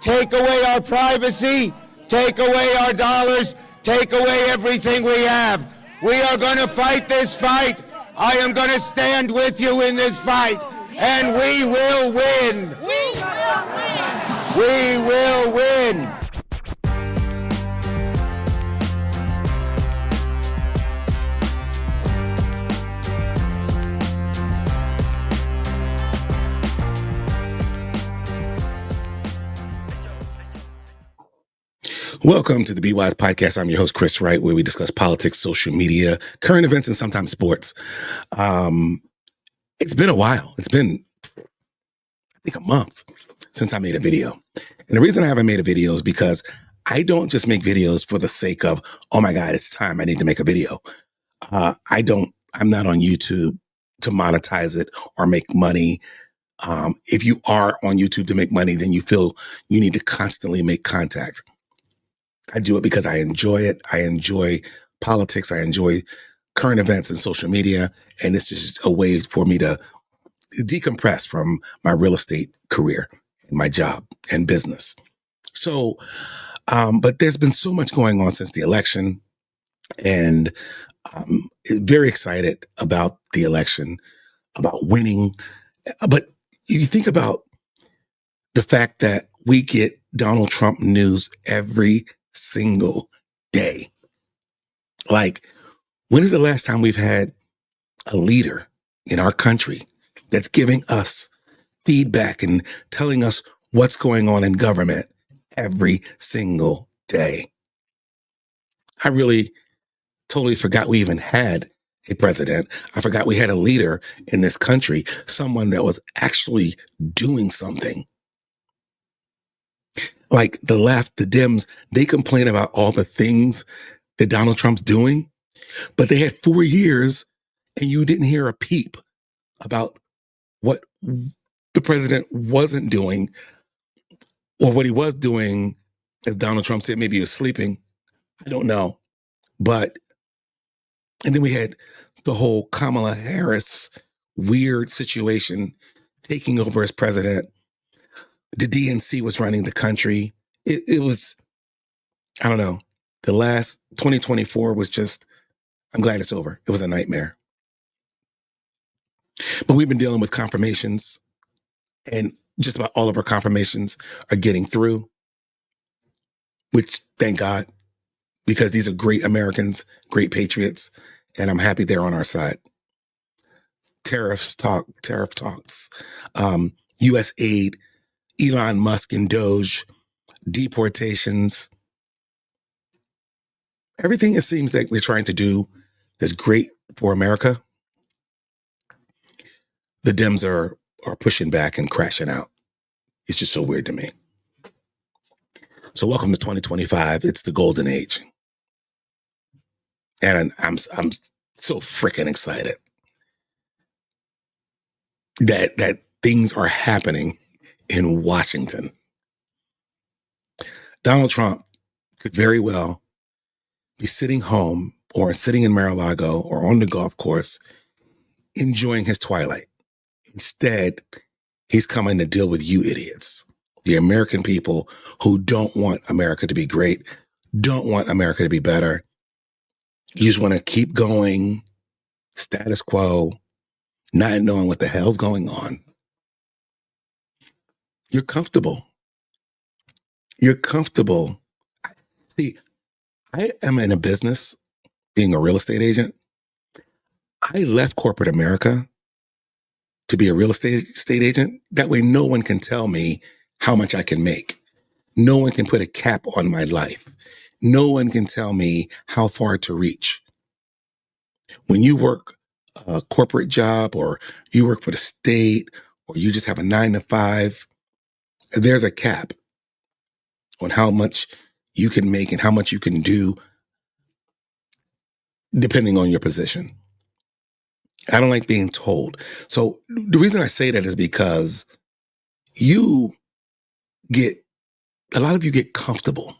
take away our privacy, take away our dollars, take away everything we have. We are going to fight this fight. I am going to stand with you in this fight, and we will win. We will win. Welcome to the Be Wise Podcast. I'm your host, Chris Wright, where we discuss politics, social media, current events, and sometimes sports. It's been a while. It's been, I think, a month since I made a video. And the reason I haven't made a video is because I don't just make videos for the sake of, oh my God, it's time, I need to make a video. I'm not on YouTube to monetize it or make money. If you are on YouTube to make money, then you feel you need to constantly make contact. I do it because I enjoy it. I enjoy politics. I enjoy current events and social media. And it's just a way for me to decompress from my real estate career, my job and business. So, but there's been so much going on since the election, and I'm very excited about the election, about winning. But if you think about the fact that we get Donald Trump news every single day. Like, when is the last time we've had a leader in our country that's giving us feedback and telling us what's going on in government every single day? I really totally forgot we even had a president. I forgot we had a leader in this country, someone that was actually doing something. Like the left, the Dems, they complain about all the things that Donald Trump's doing, but they had 4 years and you didn't hear a peep about what the president wasn't doing, or what he was doing, as Donald Trump said, maybe he was sleeping. I don't know. And then we had the whole Kamala Harris weird situation taking over as president. The DNC was running the country. It was, I don't know. The last 2024 was just, I'm glad it's over. It was a nightmare. But we've been dealing with confirmations, and just about all of our confirmations are getting through, which thank God, because these are great Americans, great patriots, and I'm happy they're on our side. Tariff talks, U.S. aid, Elon Musk and Doge, deportations, everything it seems like we're trying to do that's great for America, the Dems are pushing back and crashing out. It's just so weird to me. So welcome to 2025. It's the golden age. And I'm so freaking excited that things are happening in Washington. Donald Trump could very well be sitting home or sitting in Mar-a-Lago or on the golf course enjoying his twilight. Instead, he's coming to deal with you idiots, the American people who don't want America to be great, don't want America to be better. You just want to keep going, status quo, not knowing what the hell's going on. You're comfortable. You're comfortable. See, I am in a business, being a real estate agent. I left corporate America to be a real estate agent. That way, no one can tell me how much I can make. No one can put a cap on my life. No one can tell me how far to reach. When you work a corporate job, or you work for the state, or you just have a 9-to-5, there's a cap on how much you can make and how much you can do depending on your position. I don't like being told. So the reason I say that is because a lot of you get comfortable.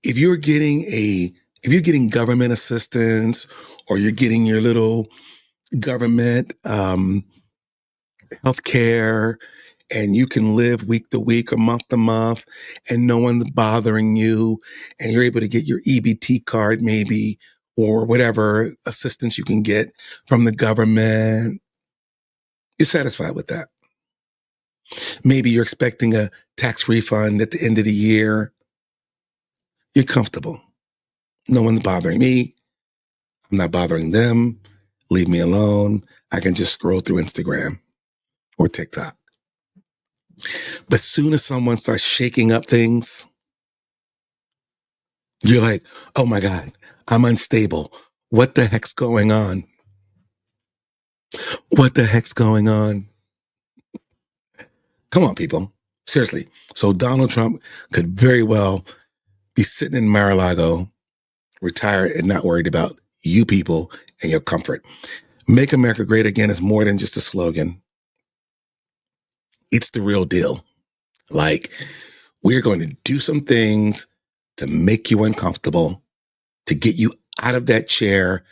If you're getting government assistance, or you're getting your little government healthcare, and you can live week to week or month to month and no one's bothering you and you're able to get your EBT card maybe or whatever assistance you can get from the government, you're satisfied with that. Maybe you're expecting a tax refund at the end of the year. You're comfortable. No one's bothering me. I'm not bothering them. Leave me alone. I can just scroll through Instagram or TikTok. But soon as someone starts shaking up things, you're like, oh my God, I'm unstable. What the heck's going on? What the heck's going on? Come on, people. Seriously. So Donald Trump could very well be sitting in Mar-a-Lago, retired and not worried about you people and your comfort. Make America Great Again is more than just a slogan. It's the real deal. Like, we're going to do some things to make you uncomfortable, to get you out of that chair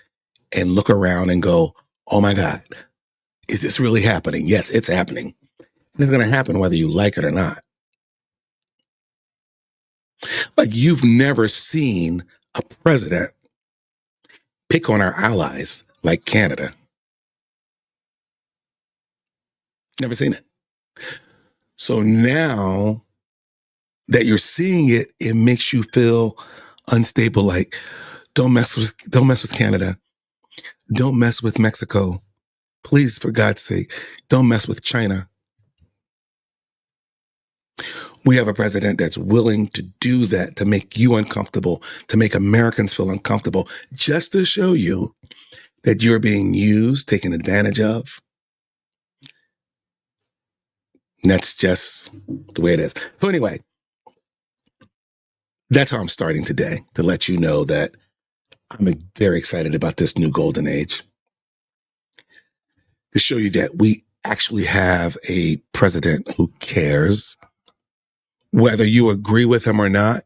and look around and go, oh my God, is this really happening? Yes, it's happening. And it's going to happen whether you like it or not. Like, you've never seen a president pick on our allies like Canada. Never seen it. So now that you're seeing it, it makes you feel unstable. Like, don't mess with Canada. Don't mess with Mexico. Please, for God's sake, don't mess with China. We have a president that's willing to do that, to make you uncomfortable, to make Americans feel uncomfortable, just to show you that you're being used, taken advantage of. And that's just the way it is. So anyway, that's how I'm starting today, to let you know that I'm very excited about this new golden age, to show you that we actually have a president who cares. Whether you agree with him or not,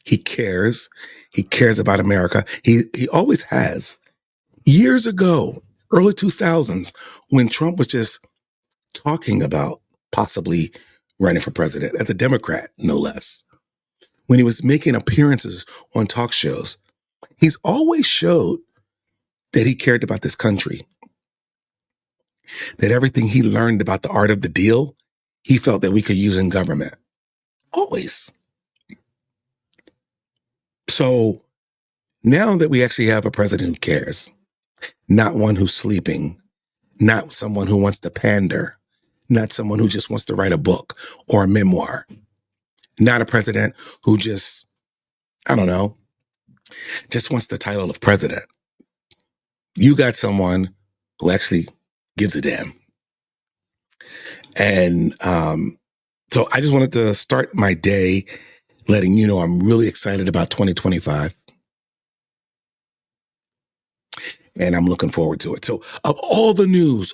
he cares. He cares about America. He always has. Years ago, early 2000s, when Trump was just talking about possibly running for president as a Democrat, no less, when he was making appearances on talk shows, he's always showed that he cared about this country, that everything he learned about the art of the deal, he felt that we could use in government. Always. So now that we actually have a president who cares, not one who's sleeping, not someone who wants to pander, not someone who just wants to write a book or a memoir, not a president who just, I don't know, just wants the title of president. You got someone who actually gives a damn. And so I just wanted to start my day letting you know I'm really excited about 2025. And I'm looking forward to it. So of all the news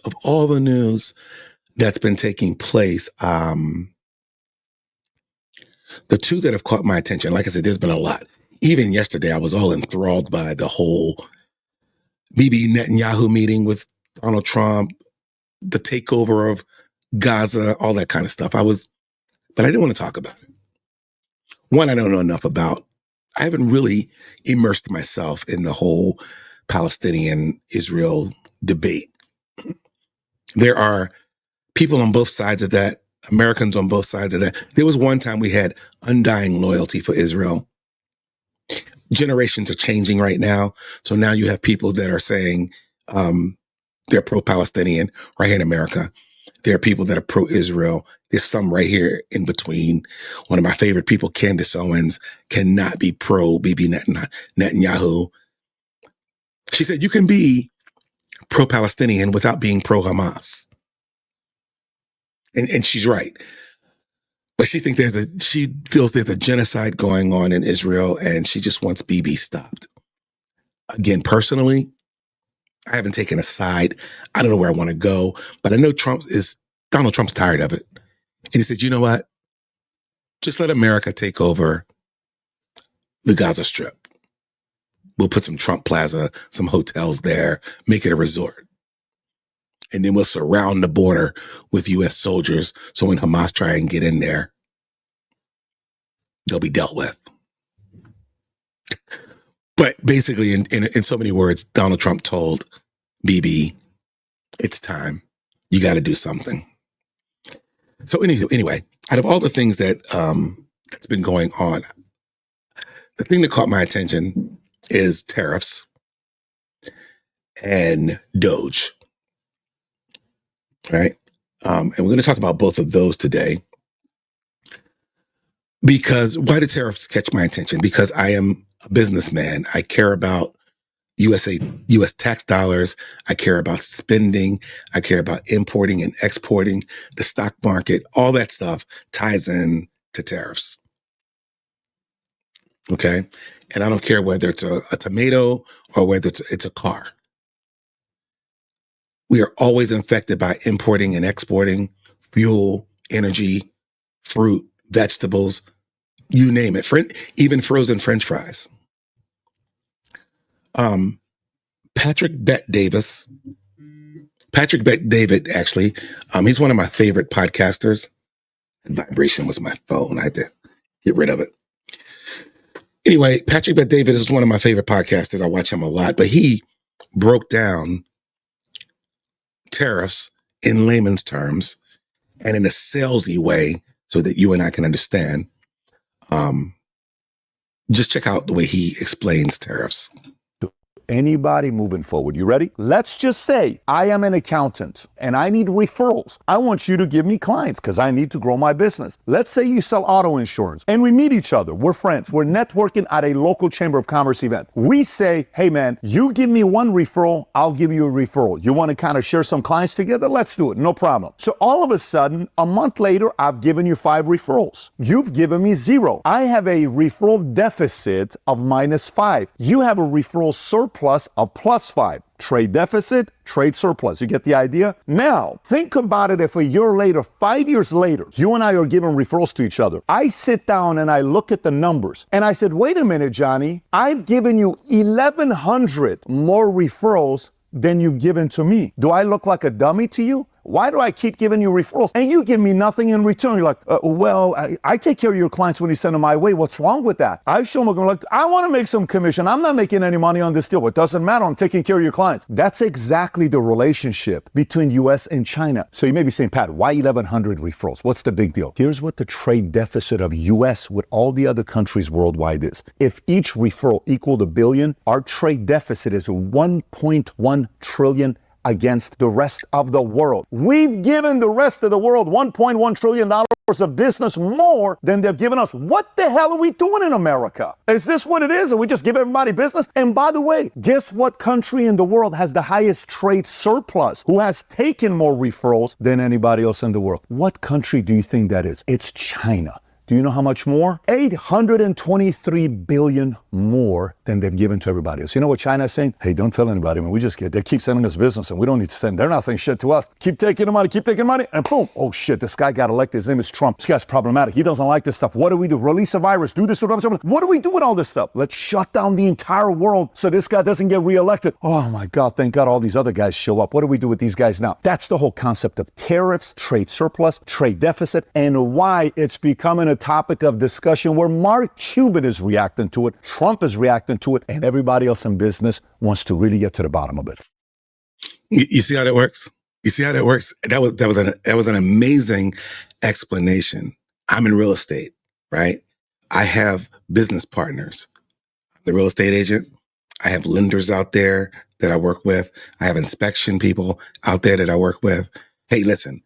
that's been taking place, the two that have caught my attention, like I said, there's been a lot. Even yesterday, I was all enthralled by the whole Bibi Netanyahu meeting with Donald Trump, the takeover of Gaza, all that kind of stuff. But I didn't want to talk about it. One, I don't know enough about. I haven't really immersed myself in the whole Palestinian-Israel debate. There are people on both sides of that, Americans on both sides of that. There was one time we had undying loyalty for Israel. Generations are changing right now. So now you have people that are saying they're pro-Palestinian right here in America. There are people that are pro-Israel. There's some right here in between. One of my favorite people, Candace Owens, cannot be pro-Bibi Netanyahu. She said, you can be pro-Palestinian without being pro-Hamas. And she's right. But she feels there's a genocide going on in Israel, and she just wants Bibi stopped. Again, personally, I haven't taken a side. I don't know where I want to go, but I know Donald Trump's tired of it. And he said, you know what? Just let America take over the Gaza Strip. We'll put some Trump Plaza, some hotels there, make it a resort. And then we'll surround the border with U.S. soldiers. So when Hamas try and get in there, they'll be dealt with. But basically, in so many words, Donald Trump told Bibi, it's time. You got to do something. So anyway, out of all the things that's been going on, the thing that caught my attention is tariffs and Doge. Right? And we're going to talk about both of those today. Because why did tariffs catch my attention? Because I am a businessman. I care about U.S. tax dollars. I care about spending. I care about importing and exporting, the stock market. All that stuff ties in to tariffs. Okay? And I don't care whether it's a tomato or whether it's a car. We are always infected by importing and exporting fuel, energy, fruit, vegetables, you name it, even frozen French fries. Patrick Bet-David, actually, he's one of my favorite podcasters. Vibration was my phone. I had to get rid of it. Anyway, Patrick Bet-David is one of my favorite podcasters. I watch him a lot, but he broke down tariffs in layman's terms and in a salesy way so that you and I can understand. Just check out the way he explains tariffs. Anybody moving forward. You ready? Let's just say I am an accountant and I need referrals. I want you to give me clients because I need to grow my business. Let's say you sell auto insurance and we meet each other. We're friends. We're networking at a local Chamber of Commerce event. We say, hey man, you give me one referral, I'll give you a referral. You want to kind of share some clients together? Let's do it. No problem. So all of a sudden, a month later, I've given you 5 referrals. You've given me 0. I have a referral deficit of -5. You have a referral surplus of +5. Trade deficit, trade surplus. You get the idea? Now, think about it if a year later, 5 years later, you and I are giving referrals to each other. I sit down and I look at the numbers and I said, wait a minute, Johnny, I've given you 1,100 more referrals than you've given to me. Do I look like a dummy to you? Why do I keep giving you referrals? And you give me nothing in return. You're like, I take care of your clients when you send them my way. What's wrong with that? I show them, like, I want to make some commission. I'm not making any money on this deal. It doesn't matter. I'm taking care of your clients. That's exactly the relationship between U.S. and China. So you may be saying, Pat, why 1,100 referrals? What's the big deal? Here's what the trade deficit of U.S. with all the other countries worldwide is. If each referral equaled $1 billion, our trade deficit is 1.1 trillion against the rest of the world. We've given the rest of the world $1.1 trillion of business more than they've given us. What the hell are we doing in America? Is this what it is? And we just give everybody business? And by the way, guess what country in the world has the highest trade surplus, who has taken more referrals than anybody else in the world? What country do you think that is? It's China. Do you know how much more? 823 billion more than they've given to everybody else. You know what China is saying? Hey, don't tell anybody, man. They keep sending us business and we don't need to send. They're not saying shit to us. Keep taking the money, and boom. Oh shit, this guy got elected. His name is Trump. This guy's problematic. He doesn't like this stuff. What do we do? Release a virus, do this, what do we do with all this stuff? Let's shut down the entire world so this guy doesn't get reelected. Oh my God, thank God all these other guys show up. What do we do with these guys now? That's the whole concept of tariffs, trade surplus, trade deficit, and why it's becoming a topic of discussion where Mark Cuban is reacting to it, Trump is reacting to it, and everybody else in business wants to really get to the bottom of it. You see how that works? You see how that works? That was an amazing explanation. I'm in real estate, right? I have business partners. The real estate agent. I have lenders out there that I work with. I have inspection people out there that I work with. Hey, listen,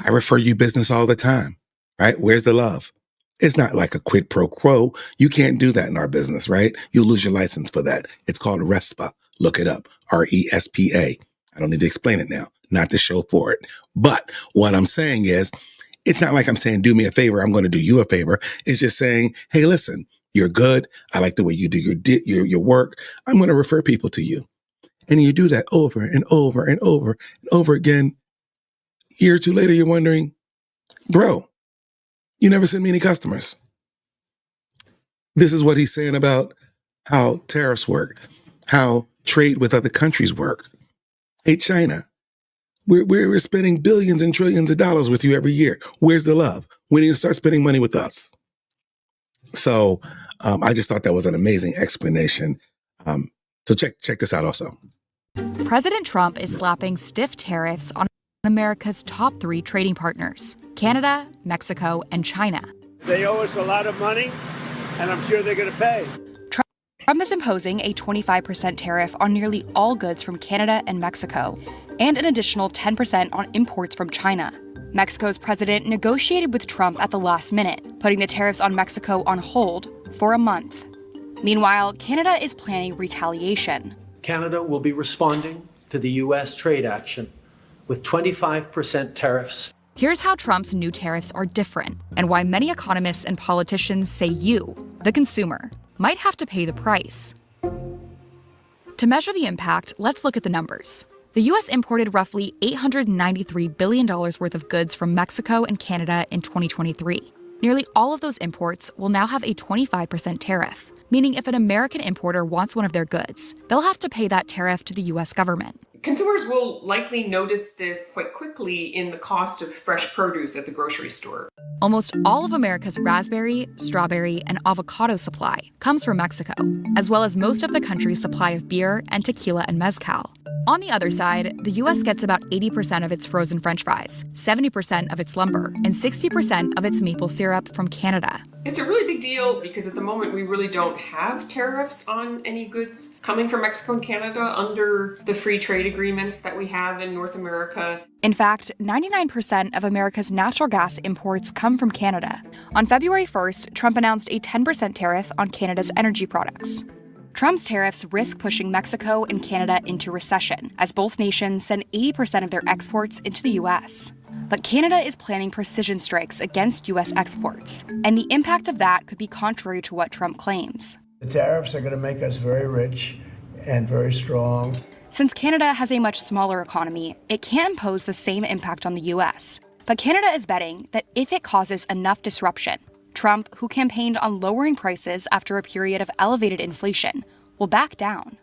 I refer you business all the time, right? Where's the love? It's not like a quid pro quo. You can't do that in our business, right? You'll lose your license for that. It's called RESPA. Look it up. RESPA. I don't need to explain it now, not to show for it. But what I'm saying is, it's not like I'm saying, do me a favor, I'm going to do you a favor. It's just saying, hey, listen, you're good. I like the way you do your work. I'm going to refer people to you. And you do that over and over and over and over again. A year or two later, you're wondering, bro, you never sent me any customers. This is what he's saying about how tariffs work, how trade with other countries work. Hey, China, We're spending billions and trillions of dollars with you every year. Where's the love? We need to start spending money with us. So I just thought that was an amazing explanation. So check this out also. President Trump is slapping stiff tariffs on America's top 3 trading partners, Canada, Mexico, and China. They owe us a lot of money, and I'm sure they're going to pay. Trump is imposing a 25% tariff on nearly all goods from Canada and Mexico, and an additional 10% on imports from China. Mexico's president negotiated with Trump at the last minute, putting the tariffs on Mexico on hold for a month. Meanwhile, Canada is planning retaliation. Canada will be responding to the U.S. trade action with 25% tariffs. Here's how Trump's new tariffs are different, and why many economists and politicians say you, the consumer, might have to pay the price. To measure the impact, let's look at the numbers. The U.S. imported roughly $893 billion worth of goods from Mexico and Canada in 2023. Nearly all of those imports will now have a 25% tariff, meaning if an American importer wants one of their goods, they'll have to pay that tariff to the U.S. government. Consumers will likely notice this quite quickly in the cost of fresh produce at the grocery store. Almost all of America's raspberry, strawberry, and avocado supply comes from Mexico, as well as most of the country's supply of beer and tequila and mezcal. On the other side, the U.S. gets about 80% of its frozen French fries, 70% of its lumber, and 60% of its maple syrup from Canada. It's a really big deal because at the moment we really don't have tariffs on any goods coming from Mexico and Canada under the free trade agreements that we have in North America. In fact, 99% of America's natural gas imports come from Canada. On February 1st, Trump announced a 10% tariff on Canada's energy products. Trump's tariffs risk pushing Mexico and Canada into recession, as both nations send 80% of their exports into the U.S. But Canada is planning precision strikes against U.S. exports, and the impact of that could be contrary to what Trump claims. The tariffs are going to make us very rich and very strong. Since Canada has a much smaller economy, it can't impose the same impact on the U.S. But Canada is betting that if it causes enough disruption, Trump, who campaigned on lowering prices after a period of elevated inflation, will back down.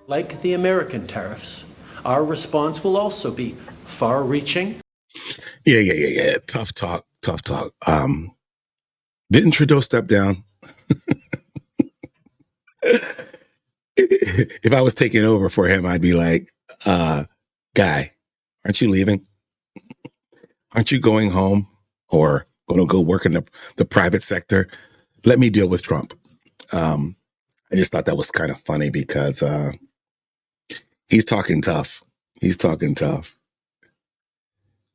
Like the American tariffs, our response will also be far-reaching. Yeah. Tough talk. Didn't Trudeau step down? If I was taking over for him, I'd be like, guy, aren't you leaving? Aren't you going home or going to go work in the private sector? Let me deal with Trump. I just thought that was kind of funny because he's talking tough.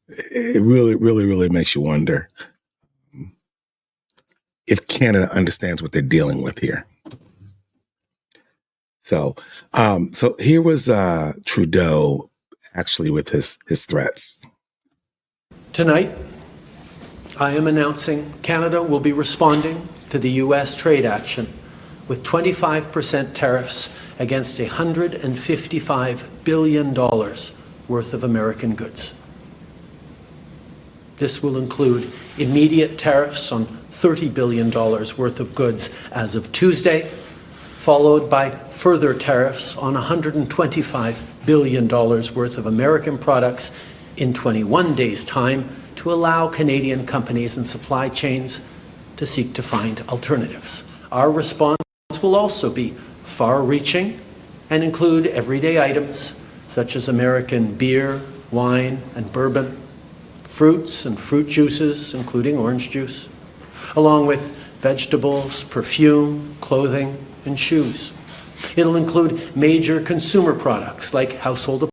It really makes you wonder if Canada understands what they're dealing with here. So here was Trudeau actually with his threats. Tonight, I am announcing Canada will be responding to the U.S. trade action with 25% tariffs against $155 billion worth of American goods. This will include immediate tariffs on $30 billion worth of goods as of Tuesday, followed by further tariffs on $125 billion worth of American products in 21 days' time to allow Canadian companies and supply chains to seek to find alternatives. Our response will also be far-reaching and include everyday items such as American beer, wine, and bourbon, fruits and fruit juices, including orange juice, along with vegetables, perfume, clothing, and shoes. It'll include major consumer products like household.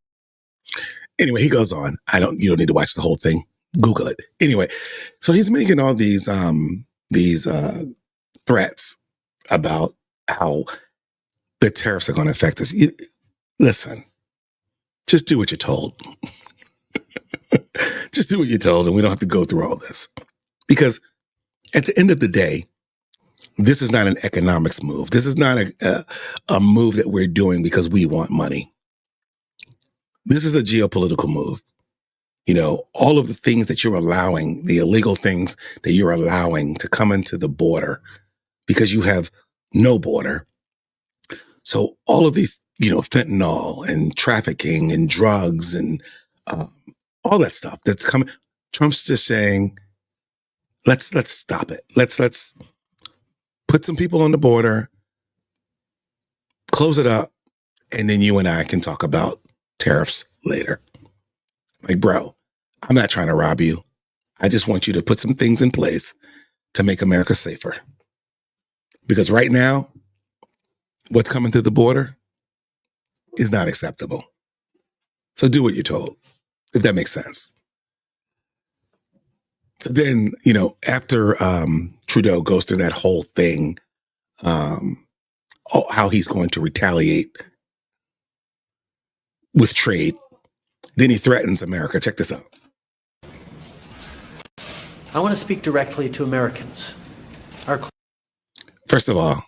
Anyway, he goes on. You don't need to watch the whole thing. Google it. Anyway, so he's making all these threats about how the tariffs are going to affect us. Listen, just do what you're told. Just do what you're told, and we don't have to go through all this. Because at the end of the day, this is not an economics move. This is not a move that we're doing because we want money. This is a geopolitical move. You know, all of the things that you're allowing, the illegal things that you're allowing to come into the border because you have no border. So all of these, fentanyl and trafficking and drugs and all that stuff that's coming. Trump's just saying, let's stop it. Let's put some people on the border, close it up, and then you and I can talk about tariffs later. Like, bro, I'm not trying to rob you. I just want you to put some things in place to make America safer. Because right now, what's coming through the border is not acceptable. So do what you're told, if that makes sense. So then, after Trudeau goes through that whole thing, how he's going to retaliate with trade, then he threatens America. Check this out. I want to speak directly to Americans. First of all,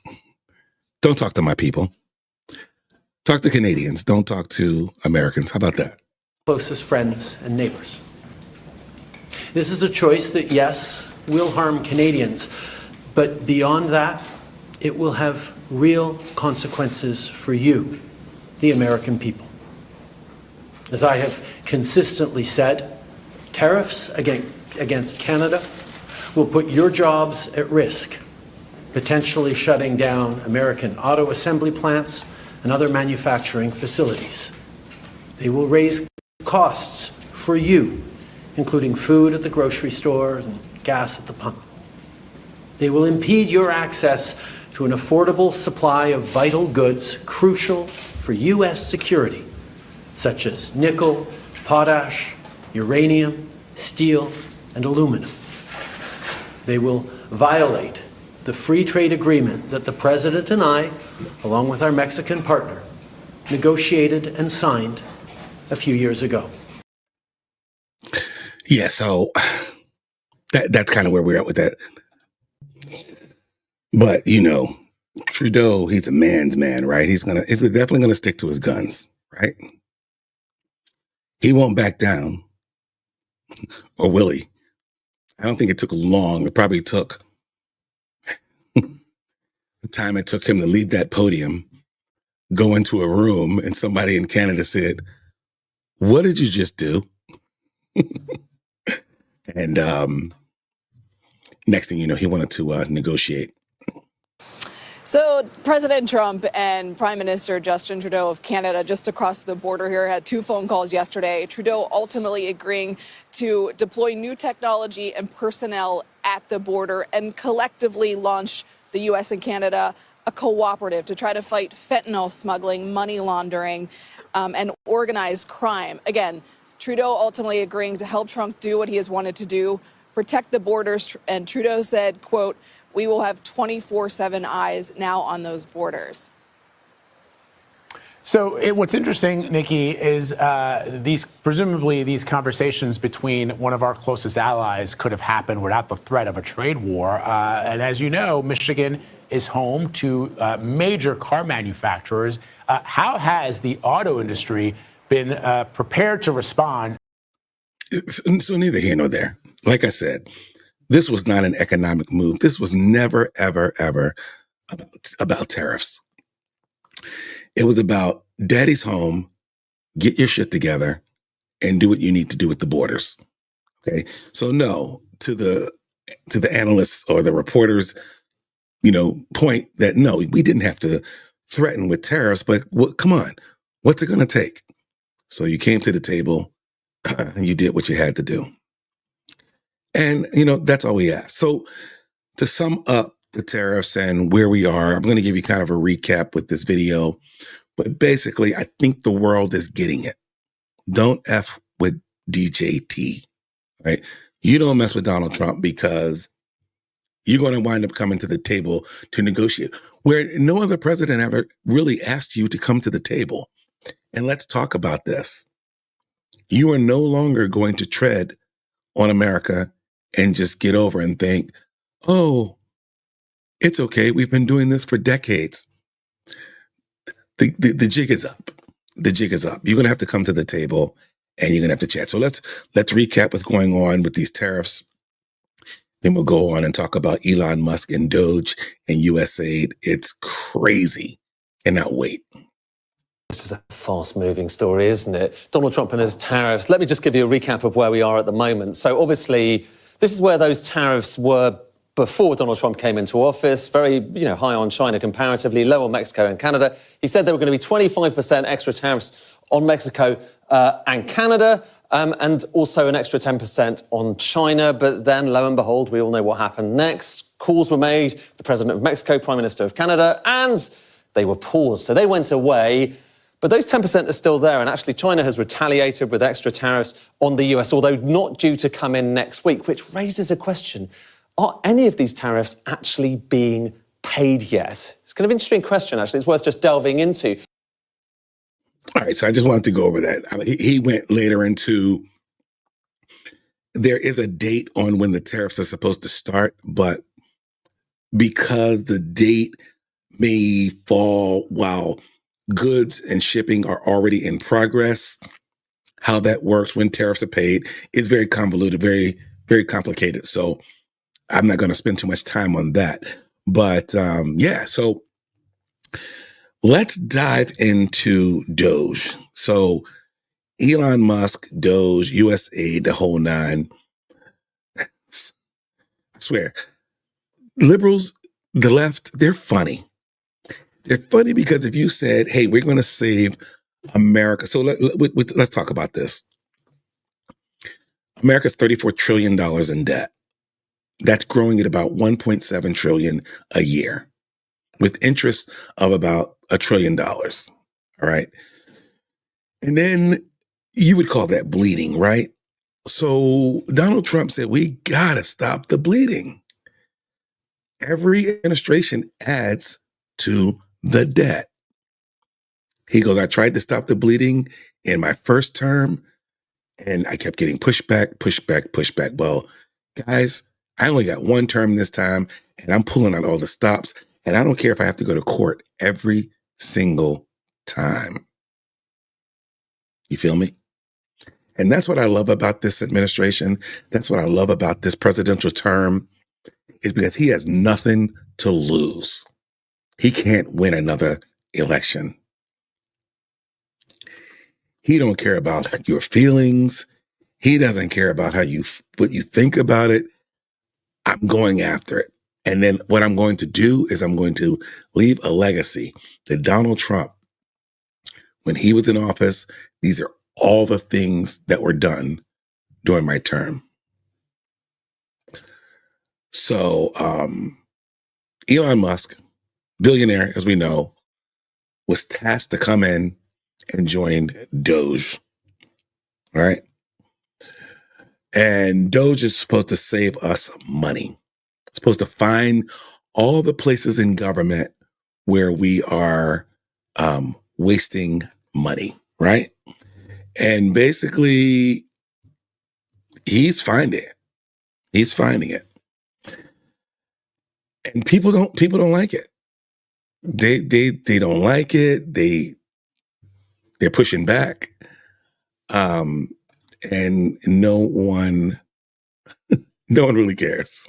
don't talk to my people. Talk to Canadians. Don't talk to Americans. How about that? Closest friends and neighbors. This is a choice that, yes, will harm Canadians, but beyond that, it will have real consequences for you, the American people. As I have consistently said, tariffs against Canada will put your jobs at risk, potentially shutting down American auto assembly plants and other manufacturing facilities. They will raise costs for you, including food at the grocery stores and gas at the pump. They will impede your access to an affordable supply of vital goods crucial for U.S. security, such as nickel, potash, uranium, steel, and aluminum. They will violate the free trade agreement that the President and I, along with our Mexican partner, negotiated and signed a few years ago. Yeah, so that's kind of where we're at with that. But, Trudeau, he's a man's man, right? He's definitely gonna stick to his guns, right? He won't back down. Or will he? I don't think it took long. It probably took the time it took him to leave that podium, go into a room, and somebody in Canada said, "What did you just do?" And next thing you know, he wanted to negotiate. So President Trump and Prime Minister Justin Trudeau of Canada, just across the border here, had 2 phone calls yesterday. Trudeau ultimately agreeing to deploy new technology and personnel at the border and collectively launch the U.S. and Canada a cooperative to try to fight fentanyl smuggling, money laundering, and organized crime. Again, Trudeau ultimately agreeing to help Trump do what he has wanted to do, protect the borders. And Trudeau said, quote, "We will have 24/7 eyes now on those borders." So what's interesting, Nikki, is presumably these conversations between one of our closest allies could have happened without the threat of a trade war. And as you know, Michigan is home to major car manufacturers. How has the auto industry been prepared to respond? So neither here nor there. Like I said, this was not an economic move. This was never, ever, ever about tariffs. It was about daddy's home, get your shit together, and do what you need to do with the borders. Okay. So no, to the analysts or the reporters, point that no, we didn't have to threaten with tariffs, but come on, what's it going to take? So you came to the table and you did what you had to do. And, that's all we ask. So to sum up the tariffs and where we are, I'm going to give you kind of a recap with this video. But basically, I think the world is getting it. Don't F with DJT, right? You don't mess with Donald Trump because you're going to wind up coming to the table to negotiate, where no other president ever really asked you to come to the table. And let's talk about this. You are no longer going to tread on America and just get over and think, oh, it's okay. We've been doing this for decades. The jig is up. The jig is up. You're going to have to come to the table and you're going to have to chat. So let's recap what's going on with these tariffs. Then we'll go on and talk about Elon Musk and Doge and USAID. It's crazy. Cannot wait. This is a fast-moving story, isn't it? Donald Trump and his tariffs. Let me just give you a recap of where we are at the moment. So obviously, this is where those tariffs were before Donald Trump came into office. Very, high on China comparatively, low on Mexico and Canada. He said there were going to be 25% extra tariffs on Mexico and Canada, and also an extra 10% on China. But then, lo and behold, we all know what happened next. Calls were made, the President of Mexico, Prime Minister of Canada, and they were paused. So they went away. But those 10% are still there, and actually China has retaliated with extra tariffs on the US, although not due to come in next week, which raises a question. Are any of these tariffs actually being paid yet? It's kind of an interesting question, actually. It's worth just delving into. All right, so I just wanted to go over that. He went later into, there is a date on when the tariffs are supposed to start, but because the date may fall while goods and shipping are already in progress, how that works when tariffs are paid is very convoluted, very, very complicated. So I'm not going to spend too much time on that. But so let's dive into Doge. So Elon Musk, Doge, USAID, the whole nine. I swear, liberals, the left, they're funny. They're funny because if you said, hey, we're going to save America. So let's talk about this. America's $34 trillion in debt. That's growing at about 1.7 trillion a year with interest of about $1 trillion. All right. And then you would call that bleeding, right? So Donald Trump said, we got to stop the bleeding. Every administration adds to the debt. He goes, I tried to stop the bleeding in my first term, and I kept getting pushback. Well, guys, I only got one term this time, and I'm pulling out all the stops, and I don't care if I have to go to court every single time. You feel me? And that's what I love about this administration. That's what I love about this presidential term, is because he has nothing to lose. He can't win another election. He don't care about your feelings. He doesn't care about what you think about it. I'm going after it. And then what I'm going to do is I'm going to leave a legacy that Donald Trump, when he was in office, these are all the things that were done during my term. So Elon Musk, billionaire, as we know, was tasked to come in and join Doge. All right. And Doge is supposed to save us money. It's supposed to find all the places in government where we are wasting money, right? And basically, he's finding it. He's finding it. And people don't like it. They don't like it. They're pushing back. And no one really cares.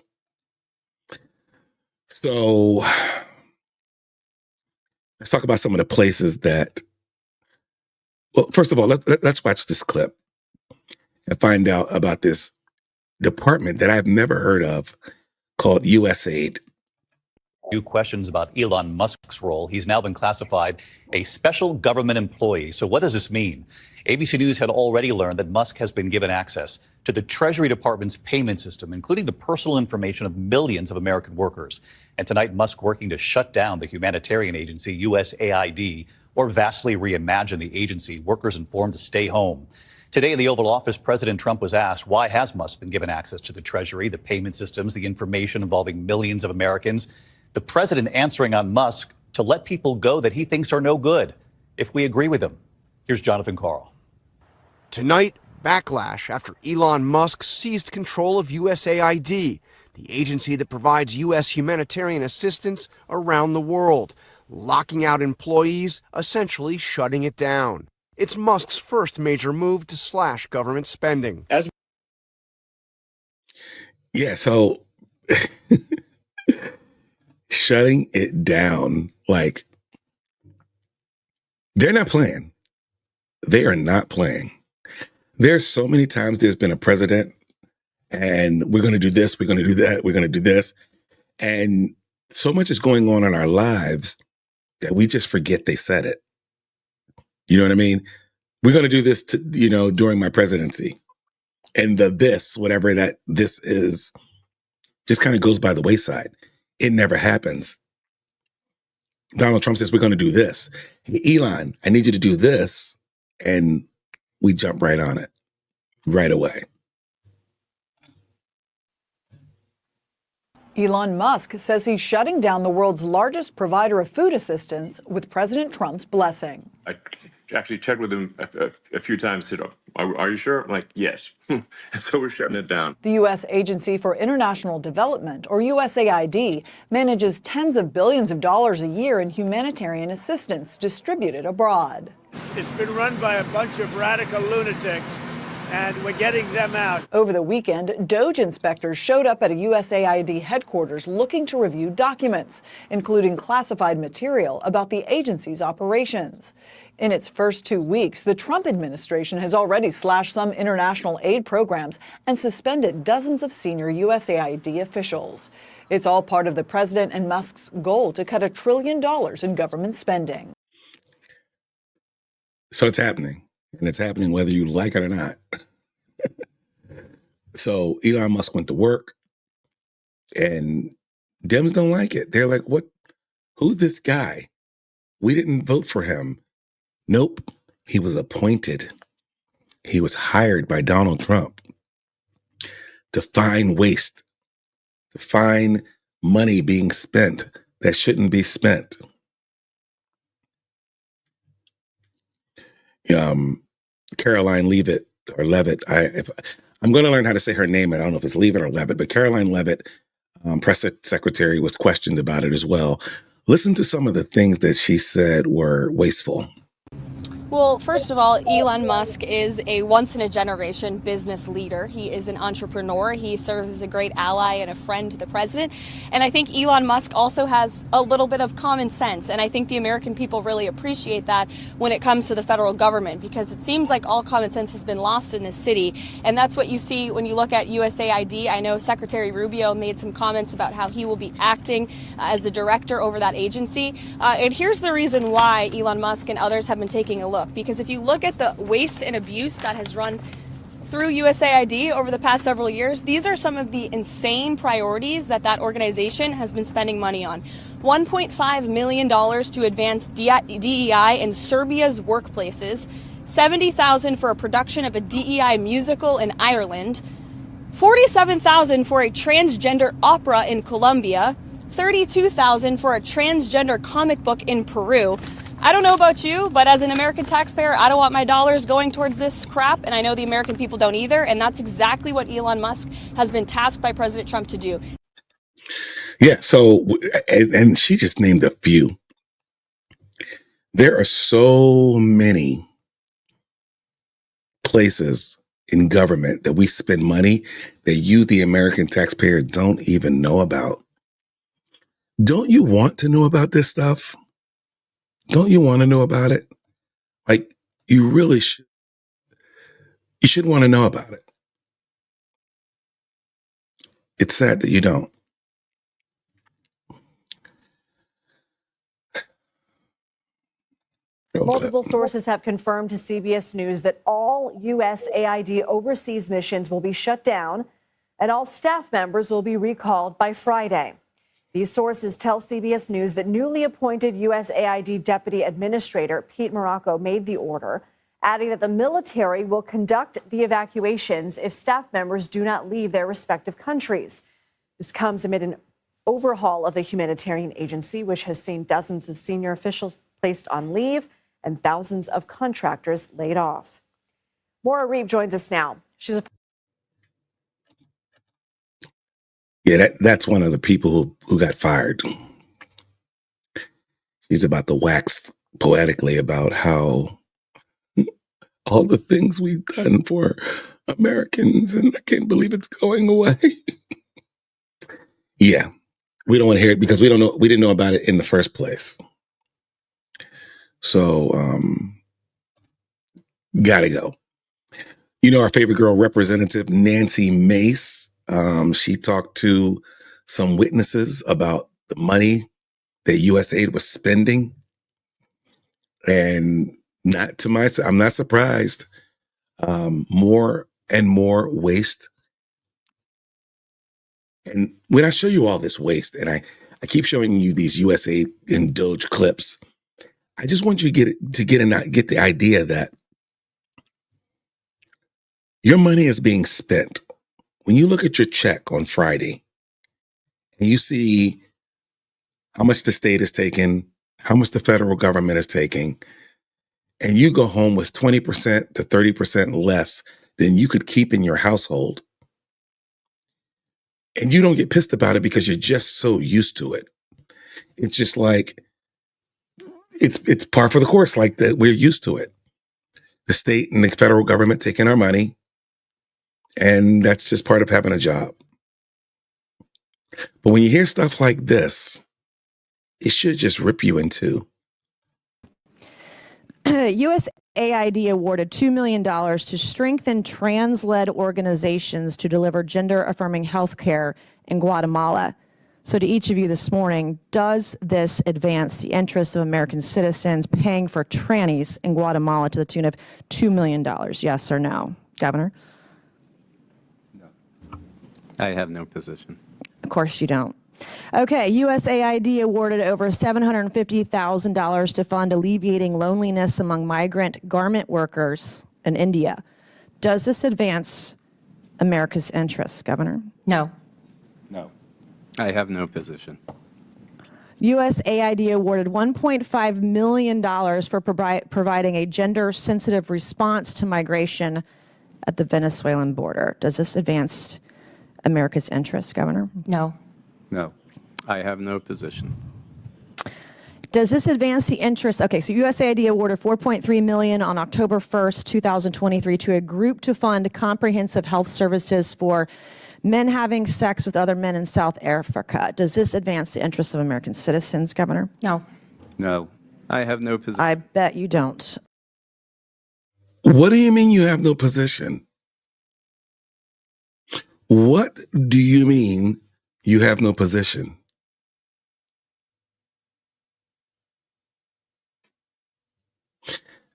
So let's talk about some of the places that, well, first of all, let's watch this clip and find out about this department that I've never heard of called USAID. New questions about Elon Musk's role. He's now been classified a special government employee. So what does this mean? ABC News had already learned that Musk has been given access to the Treasury Department's payment system, including the personal information of millions of American workers. And tonight, Musk working to shut down the humanitarian agency USAID or vastly reimagine the agency. Workers informed to stay home. Today in the Oval Office, President Trump was asked, why has Musk been given access to the Treasury, the payment systems, the information involving millions of Americans? The president answering on Musk to let people go that he thinks are no good, if we agree with him. Here's Jonathan Karl. Tonight, backlash after Elon Musk seized control of USAID, the agency that provides U.S. humanitarian assistance around the world, locking out employees, essentially shutting it down. It's Musk's first major move to slash government spending. So shutting it down, like, They're not playing. They are not playing. There's so many times there's been a president and we're going to do this, we're going to do that, we're going to do this. And so much is going on in our lives that we just forget they said it. You know what I mean? We're going to do this, during my presidency. And whatever that this is, just kind of goes by the wayside. It never happens. Donald Trump says, we're going to do this. Hey, Elon, I need you to do this. And we jump right on it right away. Elon Musk says he's shutting down the world's largest provider of food assistance with President Trump's blessing. I actually checked with him a few times. Said, are you sure? I'm like, yes. And so we're shutting it down. The U.S. Agency for International Development, or USAID, manages tens of billions of dollars a year in humanitarian assistance distributed abroad. It's been run by a bunch of radical lunatics, and we're getting them out. Over the weekend, DOJ inspectors showed up at a USAID headquarters looking to review documents, including classified material about the agency's operations. In its first 2 weeks, the Trump administration has already slashed some international aid programs and suspended dozens of senior USAID officials. It's all part of the president and Musk's goal to cut $1 trillion in government spending. So it's happening, and it's happening whether you like it or not. So Elon Musk went to work, and Dems don't like it. They're like, what? Who's this guy? We didn't vote for him. Nope. He was appointed. He was hired by Donald Trump to find waste, to find money being spent that shouldn't be spent. Karoline Leavitt, or Leavitt, I'm going to learn how to say her name. I don't know if it's Leavitt or Leavitt, but Karoline Leavitt, press secretary, was questioned about it as well. Listen to some of the things that she said were wasteful. Well, first of all, Elon Musk is a once-in-a-generation business leader. He is an entrepreneur. He serves as a great ally and a friend to the president. And I think Elon Musk also has a little bit of common sense. And I think the American people really appreciate that when it comes to the federal government, because it seems like all common sense has been lost in this city. And that's what you see when you look at USAID. I know Secretary Rubio made some comments about how he will be acting as the director over that agency. And here's the reason why Elon Musk and others have been taking a look. Because if you look at the waste and abuse that has run through USAID over the past several years, these are some of the insane priorities that organization has been spending money on. $1.5 million to advance DEI in Serbia's workplaces, $70,000 for a production of a DEI musical in Ireland, $47,000 for a transgender opera in Colombia, $32,000 for a transgender comic book in Peru. I don't know about you, but as an American taxpayer, I don't want my dollars going towards this crap, and I know the American people don't either, and that's exactly what Elon Musk has been tasked by President Trump to do. Yeah, so, and she just named a few. There are so many places in government that we spend money that you, the American taxpayer, don't even know about. Don't you want to know about this stuff? Don't you want to know about it? Like, you really should. You should want to know about it. It's sad that you don't. Multiple sources have confirmed to CBS News that all USAID overseas missions will be shut down and all staff members will be recalled by Friday. These sources tell CBS News that newly appointed USAID Deputy Administrator Pete Morocco made the order, adding that the military will conduct the evacuations if staff members do not leave their respective countries. This comes amid an overhaul of the humanitarian agency, which has seen dozens of senior officials placed on leave and thousands of contractors laid off. Maura Reeb joins us now. She's a Yeah, that's one of the people who got fired. She's about to wax poetically about how all the things we've done for Americans, and I can't believe it's going away. Yeah, we don't want to hear it because we didn't know about it in the first place. So, gotta go. You know, our favorite girl, Representative Nancy Mace, she talked to some witnesses about the money that USAID was spending. And I'm not surprised. More and more waste. And when I show you all this waste, and I keep showing you these USAID and Doge clips, I just want you to get the idea that your money is being spent. When you look at your check on Friday and you see how much the state is taking, how much the federal government is taking, and you go home with 20% to 30% less than you could keep in your household, and you don't get pissed about it because you're just so used to it. It's just like, it's par for the course, like that we're used to it. The state and the federal government taking our money, and that's just part of having a job. But when you hear stuff like this, it should just rip you in two. USAID awarded $2 million to strengthen trans-led organizations to deliver gender-affirming health care in Guatemala. So to each of you this morning, does this advance the interests of American citizens paying for trannies in Guatemala to the tune of $2 million? Yes or no? Governor? I have no position. Of course you don't. Okay, USAID awarded over $750,000 to fund alleviating loneliness among migrant garment workers in India. Does this advance America's interests, Governor? No. No. I have no position. USAID awarded $1.5 million for providing a gender-sensitive response to migration at the Venezuelan border. Does this advance America's interests, Governor? No. No. I have no position. Does this advance the interest? Okay, so USAID awarded $4.3 million on October 1st, 2023 to a group to fund comprehensive health services for men having sex with other men in South Africa. Does this advance the interests of American citizens, Governor? No. No. I have no position. I bet you don't. What do you mean you have no position? What do you mean you have no position?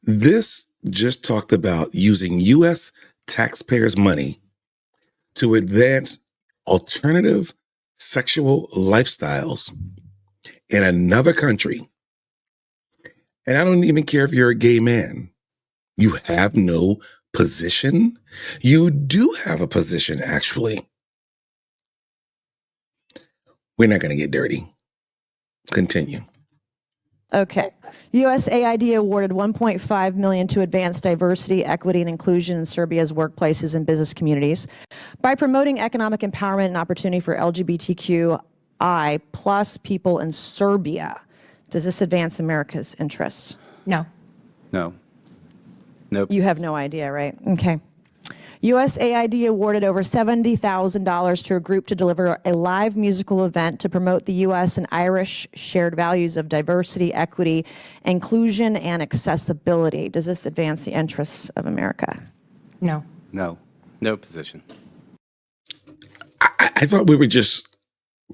This just talked about using U.S. taxpayers' money to advance alternative sexual lifestyles in another country. And I don't even care if you're a gay man. You have no position? You do have a position, actually. We're not going to get dirty. Continue. Okay. USAID awarded $1.5 million to advance diversity, equity, and inclusion in Serbia's workplaces and business communities by promoting economic empowerment and opportunity for LGBTQI plus people in Serbia. Does this advance America's interests? No. No. Nope. You have no idea, right? Okay. USAID awarded over $70,000 to a group to deliver a live musical event to promote the U.S. and Irish shared values of diversity, equity, inclusion, and accessibility. Does this advance the interests of America? No. No. No position. I thought we were just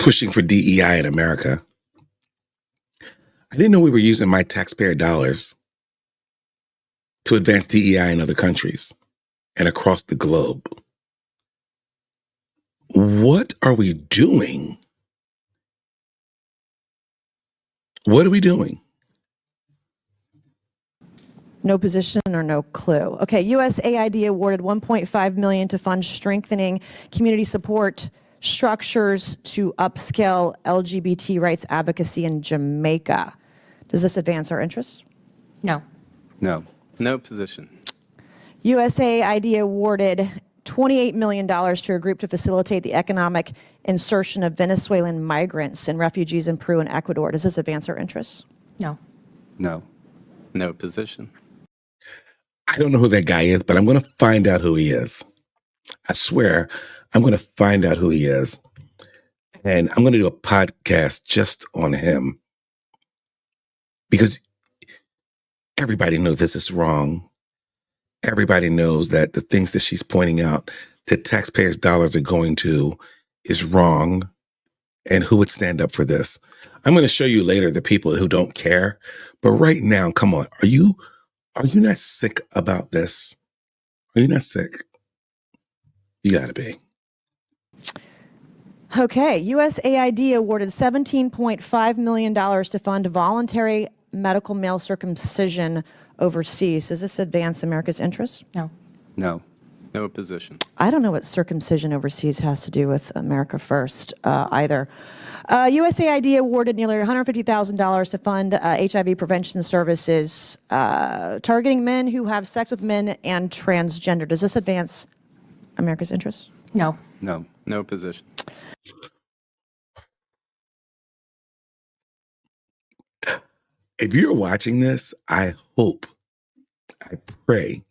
pushing for DEI in America. I didn't know we were using my taxpayer dollars to advance DEI in other countries and across the globe. What are we doing? What are we doing? No position or no clue. Okay, USAID awarded $1.5 million to fund strengthening community support structures to upscale LGBT rights advocacy in Jamaica. Does this advance our interests? No. No. No position. USAID awarded $28 million to a group to facilitate the economic insertion of Venezuelan migrants and refugees in Peru and Ecuador. Does this advance our interests? No. No. No position. I don't know who that guy is, but I'm going to find out who he is. I swear, I'm going to find out who he is. And I'm going to do a podcast just on him. Because Everybody knows this is wrong. Everybody knows that the things that she's pointing out that taxpayers' dollars are going to is wrong. And who would stand up for this? I'm going to show you later the people who don't care. But right now, come on, are you not sick about this? Are you not sick? You got to be. Okay, USAID awarded $17.5 million to fund voluntary medical male circumcision overseas. Does this advance America's interests? No. No. No position. I don't know what circumcision overseas has to do with America First either. USAID awarded nearly $150,000 to fund HIV prevention services targeting men who have sex with men and transgender. Does this advance America's interests? No. No. No position. If you're watching this, I pray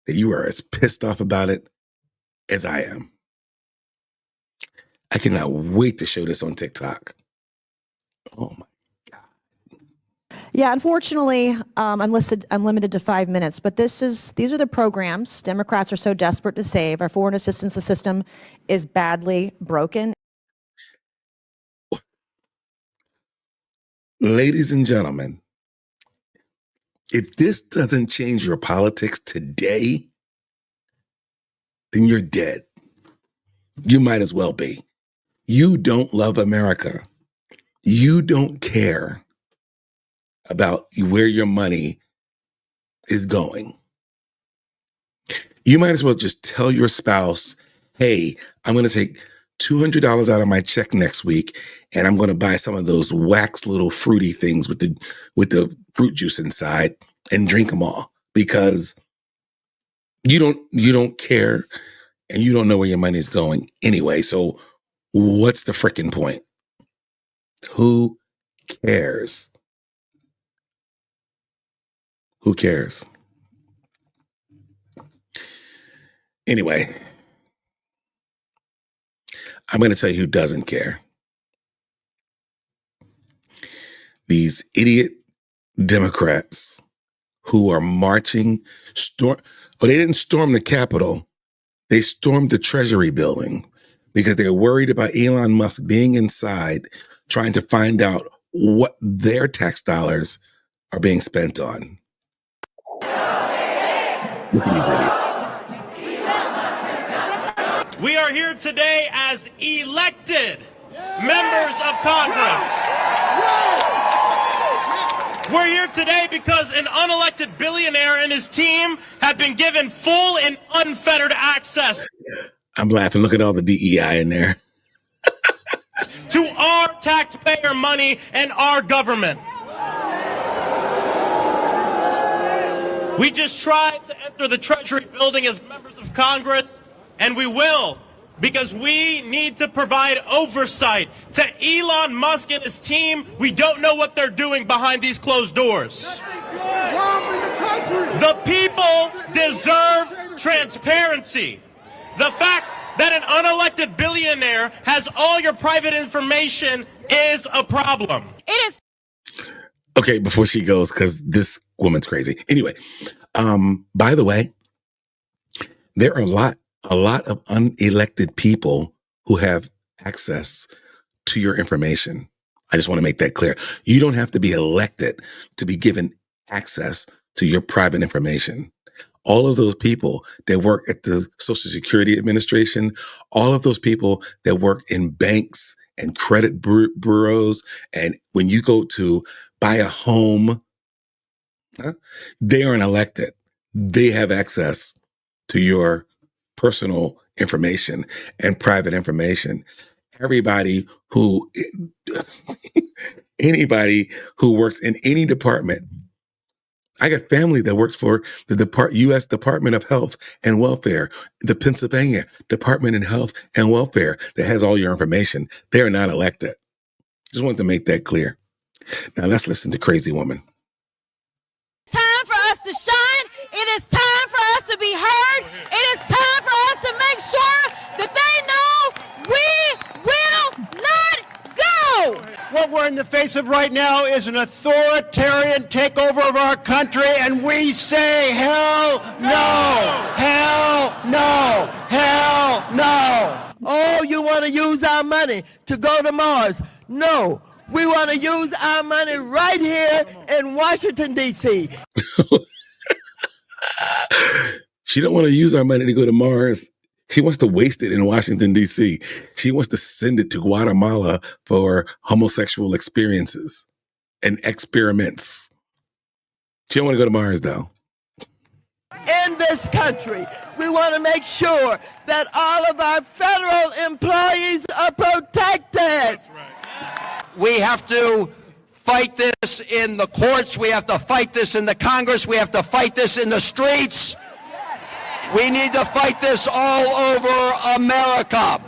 that you are as pissed off about it as I am. I cannot wait to show this on TikTok. Oh my. Yeah, unfortunately, I'm limited to 5 minutes, but these are the programs Democrats are so desperate to save. Our foreign assistance system is badly broken. Ladies and gentlemen, if this doesn't change your politics today, then you're dead. You might as well be. You don't love America. You don't care about where your money is going. You might as well just tell your spouse, hey, I'm going to take $200 out of my check next week, and I'm going to buy some of those wax little fruity things with the fruit juice inside and drink them all, because you don't care and you don't know where your money's going anyway. So what's the frickin' point? Who cares? Who cares? Anyway, I'm going to tell you who doesn't care. These idiot Democrats who are marching, they didn't storm the Capitol. They stormed the Treasury building because they're worried about Elon Musk being inside trying to find out what their tax dollars are being spent on. Look at these idiots. We are here today as elected members of Congress. We're here today because an unelected billionaire and his team have been given full and unfettered access. I'm laughing. Look at all the DEI in there. To our taxpayer money and our government. We just tried to enter the Treasury building as members of Congress, and we will, because we need to provide oversight to Elon Musk and his team. We don't know what they're doing behind these closed doors. The people deserve transparency. The fact that an unelected billionaire has all your private information is a problem. It is. Okay, before she goes, because this woman's crazy. Anyway, by the way, there are a lot of unelected people who have access to your information. I just want to make that clear. You don't have to be elected to be given access to your private information. All of those people that work at the Social Security Administration, all of those people that work in banks and credit bureaus, and when you go to buy a home, they aren't elected. They have access to your personal information and private information. Anybody who works in any department. I got family that works for the U.S. Department of Health and Welfare, the Pennsylvania Department of Health and Welfare that has all your information. They are not elected. Just wanted to make that clear. Now let's listen to Crazy Woman. Time for us to shine. It is time for us to be heard. It is time for us to make sure that they know we will not go. What we're in the face of right now is an authoritarian takeover of our country, and we say hell no! Hell no! Hell no! Oh, you want to use our money to go to Mars? No. We want to use our money right here in Washington, D.C. She don't want to use our money to go to Mars. She wants to waste it in Washington, D.C. She wants to send it to Guatemala for homosexual experiences and experiments. She don't want to go to Mars, though. In this country, we want to make sure that all of our federal employees are protected. That's right. We have to fight this in the courts. We have to fight this in the Congress. We have to fight this in the streets. We need to fight this all over America.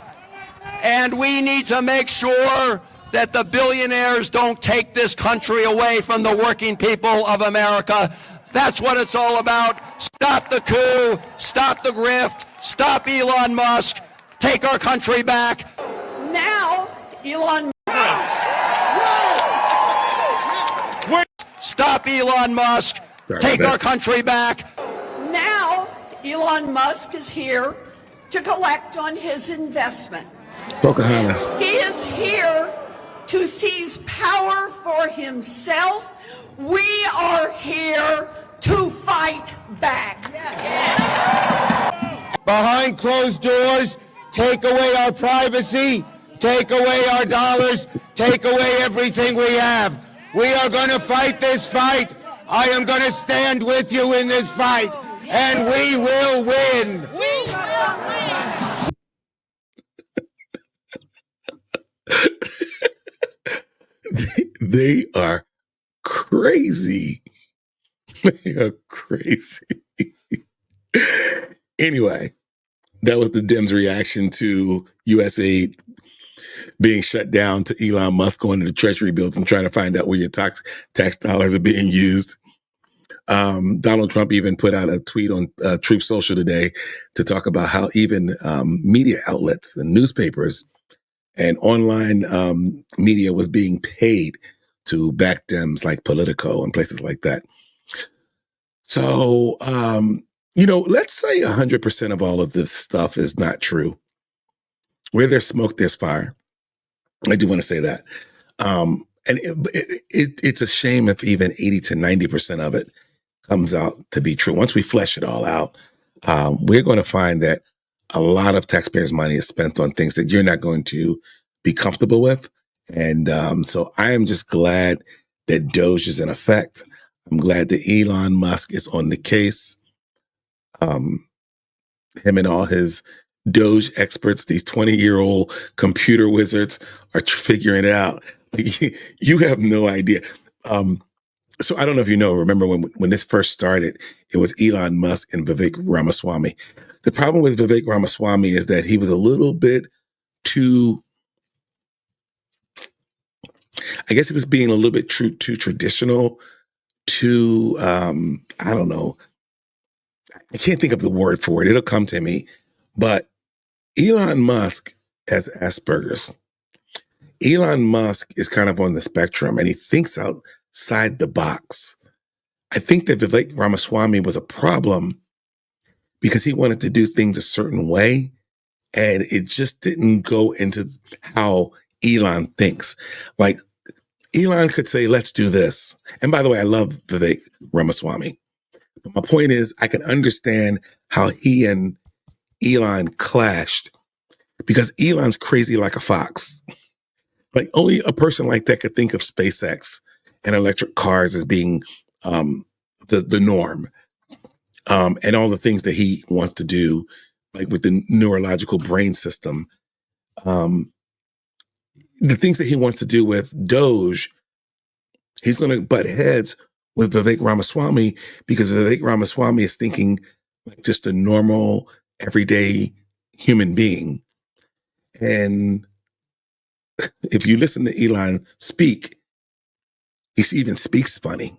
And we need to make sure that the billionaires don't take this country away from the working people of America. That's what it's all about. Stop the coup, stop the grift, stop Elon Musk, take our country back. Now, Elon Stop Elon Musk, take our country back. Now, Elon Musk is here to collect on his investment. Pocahontas. He is here to seize power for himself. We are here to fight back. Behind closed doors, take away our privacy, take away our dollars, take away everything we have. We are going to fight this fight. I am going to stand with you in this fight, and we will win. We will win. They are crazy. They are crazy. Anyway, that was the Dems' reaction to USAID being shut down, to Elon Musk going to the Treasury building trying to find out where your tax dollars are being used. Donald Trump even put out a tweet on Truth Social today to talk about how even media outlets and newspapers and online media was being paid to back Dems like Politico and places like that. So, let's say 100% of all of this stuff is not true. Where there's smoke, there's fire. I do want to say that. And it's a shame if even 80 to 90% of it comes out to be true. Once we flesh it all out, we're going to find that a lot of taxpayers' money is spent on things that you're not going to be comfortable with. And so I am just glad that Doge is in effect. I'm glad that Elon Musk is on the case. Him and all his Doge experts, these 20-year-old computer wizards, are figuring it out. You have no idea. So I don't know if you know, remember when this first started, it was Elon Musk and Vivek Ramaswamy. The problem with Vivek Ramaswamy is that he was a little bit too, I guess he was being a little bit too traditional, too, I don't know. I can't think of the word for it. It'll come to me. But Elon Musk has Asperger's. Elon Musk is kind of on the spectrum, and he thinks outside the box. I think that Vivek Ramaswamy was a problem because he wanted to do things a certain way, and it just didn't go into how Elon thinks. Like, Elon could say, let's do this. And by the way, I love Vivek Ramaswamy. But my point is, I can understand how he and Elon clashed because Elon's crazy like a fox. Like, only a person like that could think of SpaceX and electric cars as being the norm, and all the things that he wants to do, like with the neurological brain system, the things that he wants to do with Doge. He's going to butt heads with Vivek Ramaswamy because Vivek Ramaswamy is thinking like just a normal, everyday human being. And if you listen to Elon speak, he even speaks funny,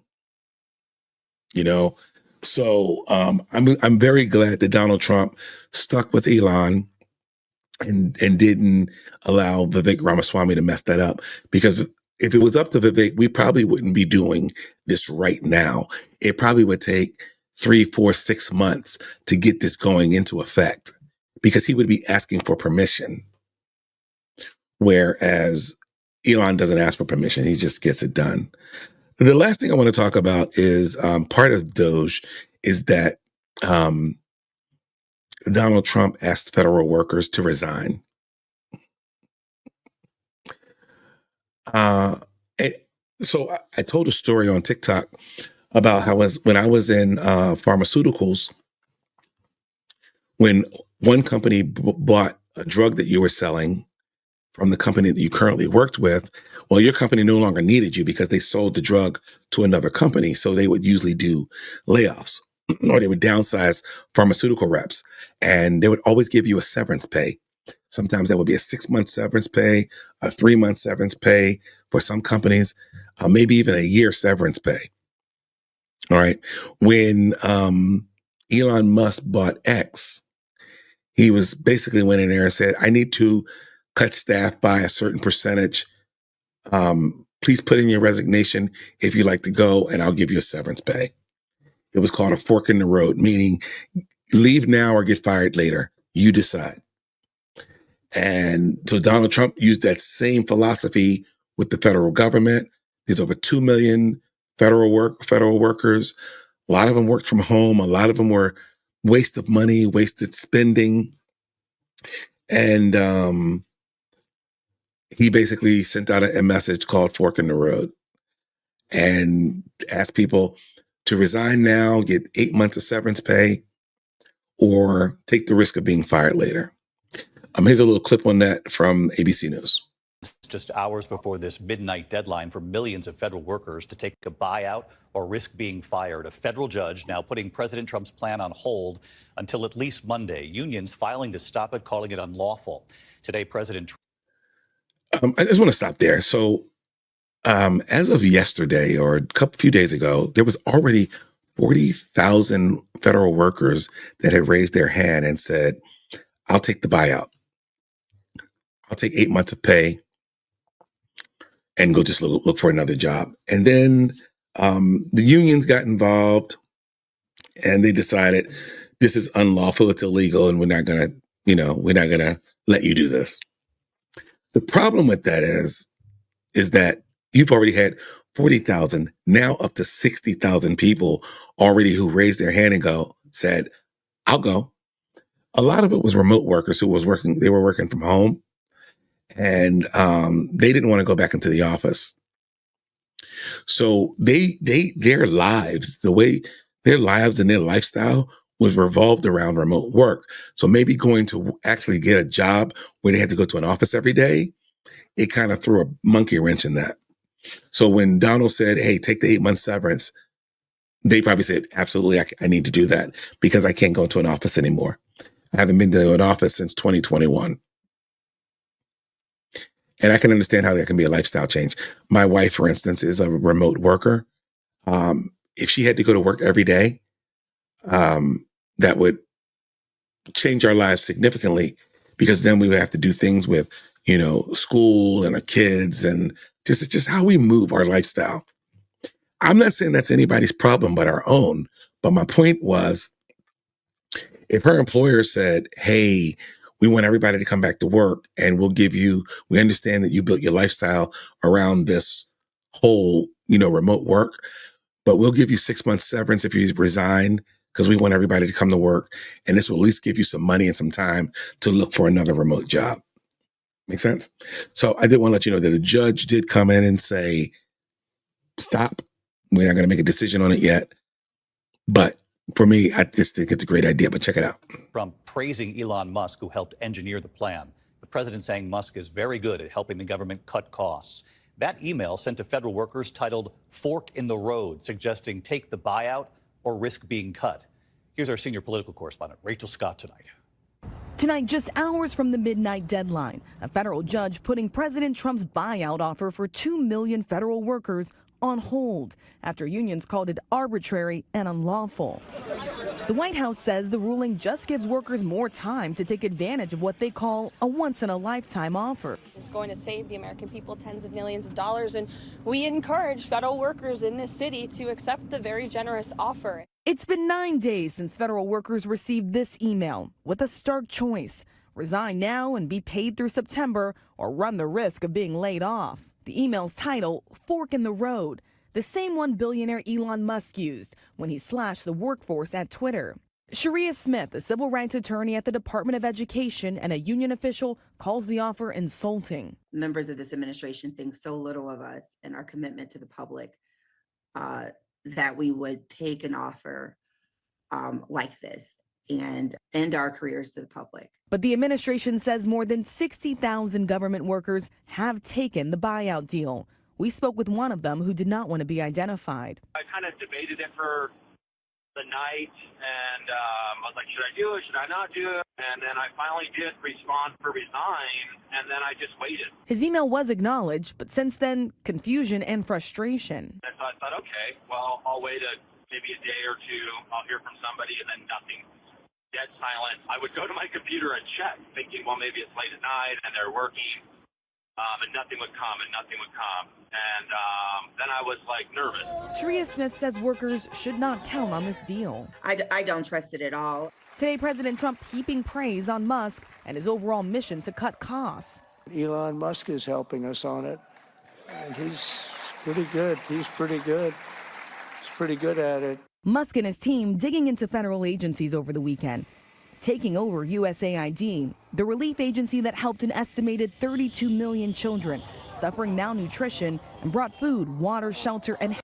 So I'm very glad that Donald Trump stuck with Elon and didn't allow Vivek Ramaswamy to mess that up, because if it was up to Vivek, we probably wouldn't be doing this right now. It probably would take 3, 4, 6 months to get this going into effect because he would be asking for permission. Whereas Elon doesn't ask for permission. He just gets it done. The last thing I want to talk about is part of Doge is that Donald Trump asked federal workers to resign. So I told a story on TikTok about how when I was in pharmaceuticals, when one company bought a drug that you were selling from the company that you currently worked with, well, your company no longer needed you because they sold the drug to another company. So they would usually do layoffs or they would downsize pharmaceutical reps, and they would always give you a severance pay. Sometimes that would be a 6-month severance pay, a 3-month severance pay for some companies, maybe even a year severance pay. All right. When Elon Musk bought X, he was basically went in there and said, I need to cut staff by a certain percentage. Please put in your resignation if you'd like to go, and I'll give you a severance pay. It was called a fork in the road, meaning leave now or get fired later. You decide. And so Donald Trump used that same philosophy with the federal government. There's over 2 million federal workers. A lot of them worked from home. A lot of them were waste of money, wasted spending. And he basically sent out a message called Fork in the Road and asked people to resign now, get 8 months of severance pay, or take the risk of being fired later. Here's a little clip on that from ABC News. Just hours before this midnight deadline for millions of federal workers to take a buyout or risk being fired, a federal judge now putting President Trump's plan on hold until at least Monday. Unions filing to stop it, calling it unlawful. Today, President Trump. I just want to stop there. So as of yesterday or few days ago, there was already 40,000 federal workers that had raised their hand and said, I'll take the buyout. I'll take 8 months of pay and go just look for another job. And then the unions got involved and they decided this is unlawful, it's illegal, and we're not gonna let you do this. The problem with that is that you've already had 40,000, now up to 60,000 people already who raised their hand and said, I'll go. A lot of it was remote workers who they were working from home. And they didn't want to go back into the office. So their lives, their lives and their lifestyle was revolved around remote work. So maybe going to actually get a job where they had to go to an office every day, it kind of threw a monkey wrench in that. So when Donald said, hey, take the 8-month severance, they probably said, absolutely, I need to do that because I can't go into an office anymore. I haven't been to an office since 2021. And I can understand how that can be a lifestyle change. My wife, for instance, is a remote worker. If she had to go to work every day, that would change our lives significantly because then we would have to do things with, school and our kids and just how we move our lifestyle. I'm not saying that's anybody's problem but our own. But my point was, if her employer said, hey, we want everybody to come back to work and we understand that you built your lifestyle around this whole, remote work, but we'll give you 6 months severance if you resign because we want everybody to come to work. And this will at least give you some money and some time to look for another remote job. Make sense? So I did want to let you know that a judge did come in and say, stop. We're not going to make a decision on it yet. But for me, I just think it's a great idea, but check it out. Trump praising Elon Musk, who helped engineer the plan. The president saying Musk is very good at helping the government cut costs. That email sent to federal workers titled Fork in the Road, suggesting take the buyout or risk being cut. Here's our senior political correspondent, Rachel Scott, tonight. Tonight, just hours from the midnight deadline, a federal judge putting President Trump's buyout offer for 2 million federal workers on hold after unions called it arbitrary and unlawful. The White House says the ruling just gives workers more time to take advantage of what they call a once-in-a-lifetime offer. It's going to save the American people tens of millions of dollars, and we encourage federal workers in this city to accept the very generous offer. It's been 9 days since federal workers received this email with a stark choice: resign now and be paid through September, or run the risk of being laid off. The email's title, Fork in the Road, the same one billionaire Elon Musk used when he slashed the workforce at Twitter. Sharia Smith, a civil rights attorney at the Department of Education and a union official, calls the offer insulting. Members of this administration think so little of us and our commitment to the public that we would take an offer like this and end our careers to the public. But the administration says more than 60,000 government workers have taken the buyout deal. We spoke with one of them who did not want to be identified. I kind of debated it for the night, and I was like, should I do it? Should I not do it? And then I finally did respond for resign, and then I just waited. His email was acknowledged, but since then, confusion and frustration. And so I thought, okay, well, I'll wait maybe a day or two. I'll hear from somebody, and then nothing. Dead silent. I would go to my computer and check, thinking, well, maybe it's late at night and they're working. And nothing would come, and nothing would come. And then I was like nervous. Sharia Smith says workers should not count on this deal. I don't trust it at all. Today, President Trump heaping praise on Musk and his overall mission to cut costs. Elon Musk is helping us on it, and he's pretty good. He's pretty good. He's pretty good at it. Musk and his team digging into federal agencies over the weekend, taking over USAID, the relief agency that helped an estimated 32 million children suffering malnutrition and brought food, water, shelter, and...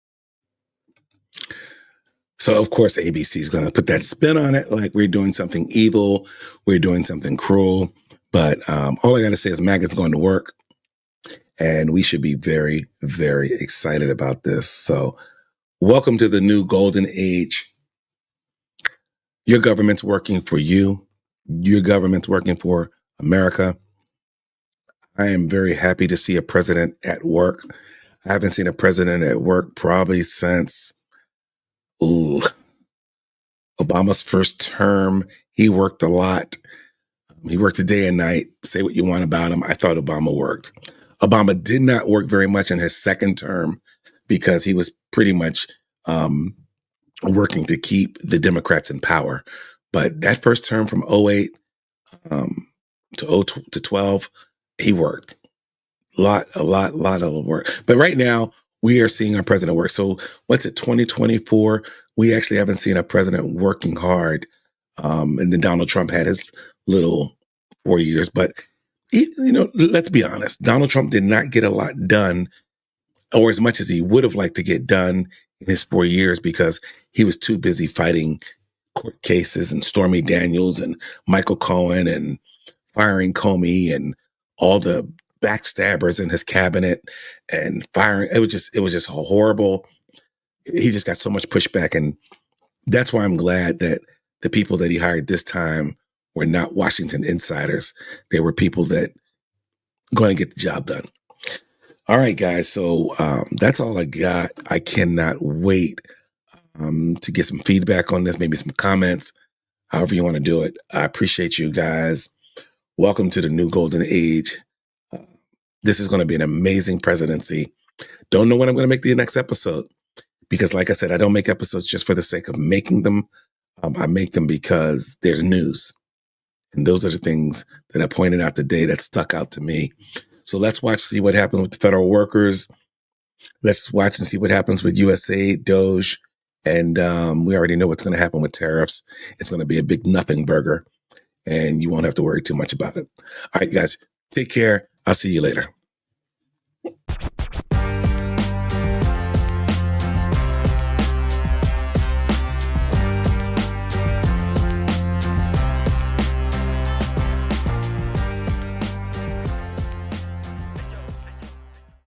So, of course, ABC is going to put that spin on it, like we're doing something evil, we're doing something cruel. But all I got to say is MAGA's going to work, and we should be very, very excited about this. So, welcome to the new golden age. Your government's working for you. Your government's working for America. I am very happy to see a president at work. I haven't seen a president at work probably since Obama's first term. He worked a lot. He worked a day and night. Say what you want about him. I thought Obama worked. Obama did not work very much in his second term because he was pretty much working to keep the Democrats in power. But that first term from 08 to 12, he worked. A lot of work. But right now, we are seeing our president work. So what's it, 2024? We actually haven't seen a president working hard. And then Donald Trump had his little 4 years. But, let's be honest. Donald Trump did not get a lot done, or as much as he would have liked to get done in his 4 years, because he was too busy fighting court cases and Stormy Daniels and Michael Cohen and firing Comey and all the backstabbers in his cabinet and firing. It was just horrible. He just got so much pushback. And that's why I'm glad that the people that he hired this time were not Washington insiders. They were people that going to get the job done. All right, guys. So that's all I got. I cannot wait to get some feedback on this, maybe some comments, however you want to do it. I appreciate you guys. Welcome to the new golden age. This is going to be an amazing presidency. Don't know when I'm going to make the next episode because, like I said, I don't make episodes just for the sake of making them. I make them because there's news. And those are the things that I pointed out today that stuck out to me. So let's watch, see what happens with the federal workers. Let's watch and see what happens with USA, Doge. And we already know what's going to happen with tariffs. It's going to be a big nothing burger. And you won't have to worry too much about it. All right, guys, take care. I'll see you later.